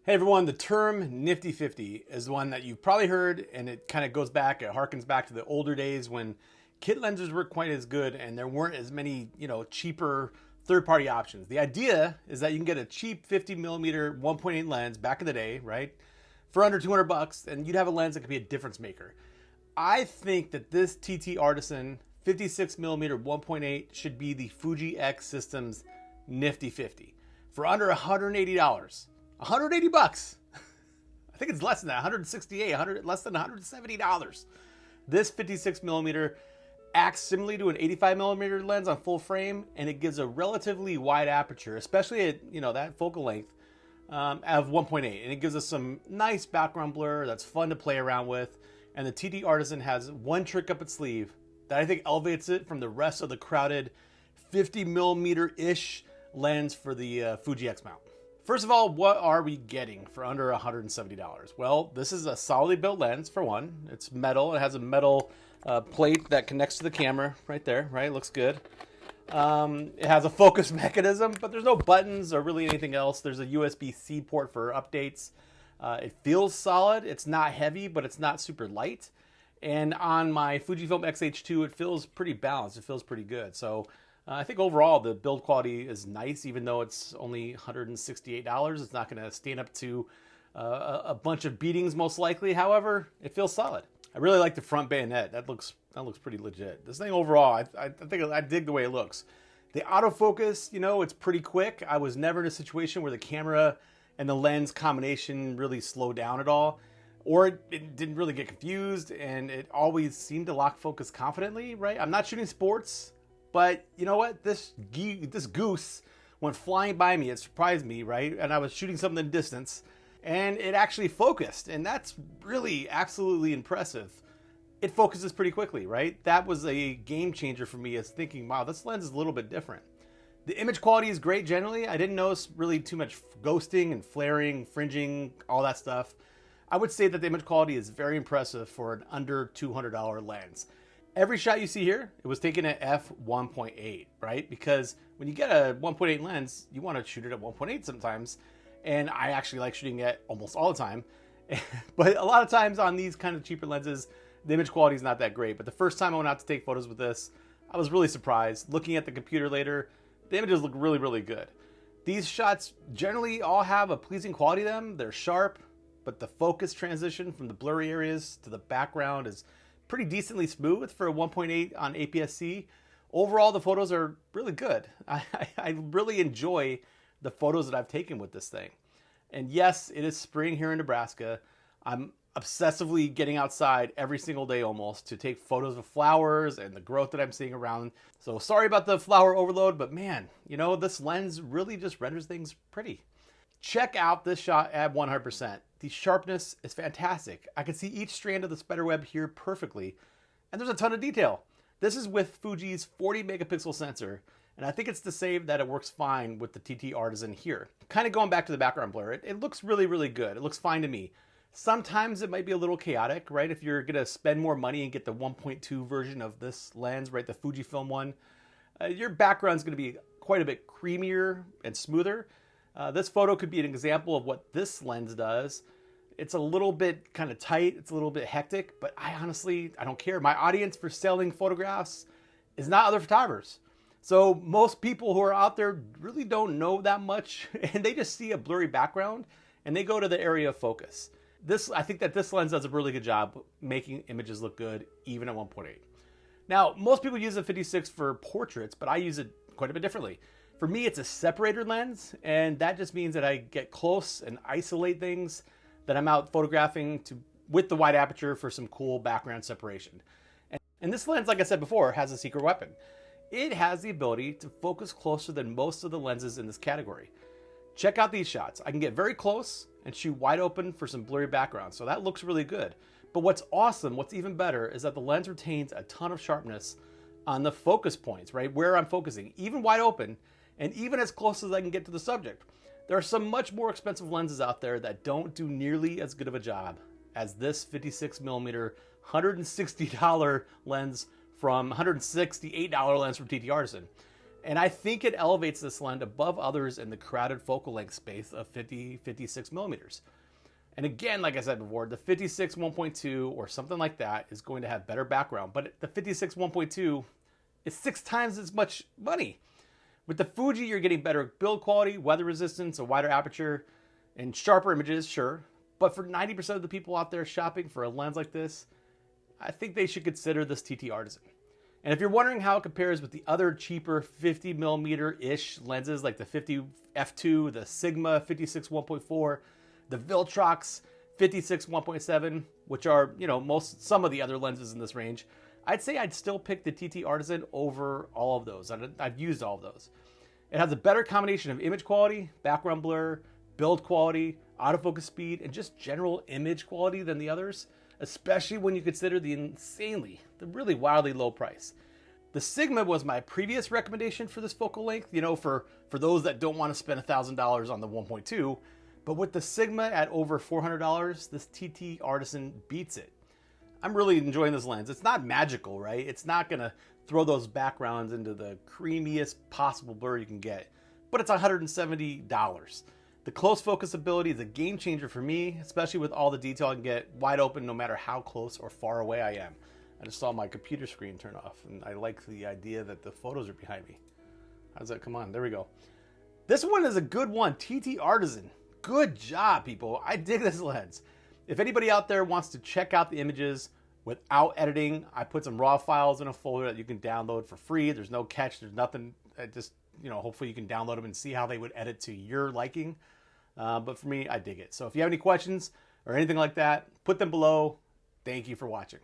Hey everyone, the term Nifty 50 is one that you've probably heard, and it kind of goes back, it harkens back to the older days when kit lenses weren't quite as good and there weren't as many, cheaper third-party options. The idea is that you can get a cheap 50 millimeter 1.8 lens back in the day, right, for under 200 bucks, and you'd have a lens that could be a difference maker. I think that this TT Artisan 56 millimeter 1.8 should be the Fuji X Systems Nifty 50 for under $180. 180 bucks. I think it's less than that, 168, less than $170. This 56 millimeter acts similarly to an 85 millimeter lens on full frame, and it gives a relatively wide aperture, especially at that focal length of 1.8, and it gives us some nice background blur that's fun to play around with. And the TT Artisan has one trick up its sleeve that I think elevates it from the rest of the crowded 50 millimeter ish lens for the Fuji X mount. First of all, what are we getting for under $170? Well, this is a solidly built lens for one. It's metal. It has a metal plate that connects to the camera right there, right? Looks good. It has a focus mechanism, but there's no buttons or really anything else. There's a USB-C port for updates. It feels solid. It's not heavy, but it's not super light. And on my Fujifilm X-H2, it feels pretty balanced. It feels pretty good. So I think overall the build quality is nice, even though it's only $168. It's not going to stand up to a bunch of beatings most likely. However, it feels solid. I really like the front bayonet. That looks pretty legit. This thing overall, I think I dig the way it looks. The autofocus, it's pretty quick. I was never in a situation where the camera and the lens combination really slowed down at all, or it didn't really get confused, and it always seemed to lock focus confidently, right? I'm not shooting sports, but you know what? This goose went flying by me. It surprised me, right? And I was shooting something in distance, and it actually focused, and that's really absolutely impressive. It focuses pretty quickly, right? That was a game changer for me, as thinking, wow, this lens is a little bit different. The image quality is great generally. I didn't notice really too much ghosting and flaring, fringing, all that stuff. I would say that the image quality is very impressive for an under $200 lens. Every shot you see here, it was taken at f1.8, right? Because when you get a 1.8 lens, you want to shoot it at 1.8 sometimes. And I actually like shooting it almost all the time. But a lot of times on these kind of cheaper lenses, the image quality is not that great. But the first time I went out to take photos with this, I was really surprised. Looking at the computer later, the images look really, really good. These shots generally all have a pleasing quality to them. They're sharp, but the focus transition from the blurry areas to the background is pretty decently smooth for a 1.8 on APS-C. Overall, the photos are really good. I really enjoy the photos that I've taken with this thing. And yes, it is spring here in Nebraska. I'm obsessively getting outside every single day almost to take photos of flowers and the growth that I'm seeing around. So sorry about the flower overload, but man, this lens really just renders things pretty. Check out this shot at 100%. The sharpness is fantastic. I can see each strand of the spiderweb here perfectly, and there's a ton of detail. This is with Fuji's 40 megapixel sensor, and I think it's to say that it works fine with the TT Artisan here. Kind of going back to the background blur, it looks really, really good. It looks fine to me. Sometimes it might be a little chaotic, right? If you're gonna spend more money and get the 1.2 version of this lens, right, the Fujifilm one, your background's gonna be quite a bit creamier and smoother. This photo could be an example of what this lens does. It's a little bit kind of tight, it's a little bit hectic, but I don't care. My audience for selling photographs is not other photographers. So most people who are out there really don't know that much, and they just see a blurry background and they go to the area of focus. I think that this lens does a really good job making images look good, even at 1.8. Now, most people use a 56 for portraits, but I use it quite a bit differently. For me, it's a separator lens, and that just means that I get close and isolate things that I'm out photographing with the wide aperture for some cool background separation. And this lens, like I said before, has a secret weapon. It has the ability to focus closer than most of the lenses in this category. Check out these shots. I can get very close and shoot wide open for some blurry background, so that looks really good. But what's awesome, what's even better, is that the lens retains a ton of sharpness on the focus points, right, where I'm focusing, even wide open, and even as close as I can get to the subject. There are some much more expensive lenses out there that don't do nearly as good of a job as this 56 millimeter $160 lens from $168 lens from TT Artisan. And I think it elevates this lens above others in the crowded focal length space of 56 millimeters. And again, like I said before, the 56 1.2 or something like that is going to have better background, but the 56 1.2 is 6 times as much money. With the Fuji, you're getting better build quality, weather resistance, a wider aperture, and sharper images, sure. But for 90% of the people out there shopping for a lens like this, I think they should consider this TT Artisan. And if you're wondering how it compares with the other cheaper 50 millimeter-ish lenses like the 50 f2, the Sigma 56 1.4, the Viltrox 56 1.7, which are, some of the other lenses in this range, I'd say I'd still pick the TT Artisan over all of those. I've used all of those. It has a better combination of image quality, background blur, build quality, autofocus speed, and just general image quality than the others, especially when you consider the really wildly low price. The Sigma was my previous recommendation for this focal length, for those that don't want to spend $1,000 on the 1.2, but with the Sigma at over $400, this TT Artisan beats it. I'm really enjoying this lens. It's not magical, right? It's not gonna throw those backgrounds into the creamiest possible blur you can get, but it's $170. The close focus ability is a game changer for me, especially with all the detail I can get wide open no matter how close or far away I am. I just saw my computer screen turn off, and I like the idea that the photos are behind me. How's that? Come on, there we go. This one is a good one, TT Artisan. Good job, people. I dig this lens. If anybody out there wants to check out the images without editing, I put some raw files in a folder that you can download for free. There's no catch, there's nothing. Hopefully you can download them and see how they would edit to your liking. But for me, I dig it. So if you have any questions or anything like that, put them below. Thank you for watching.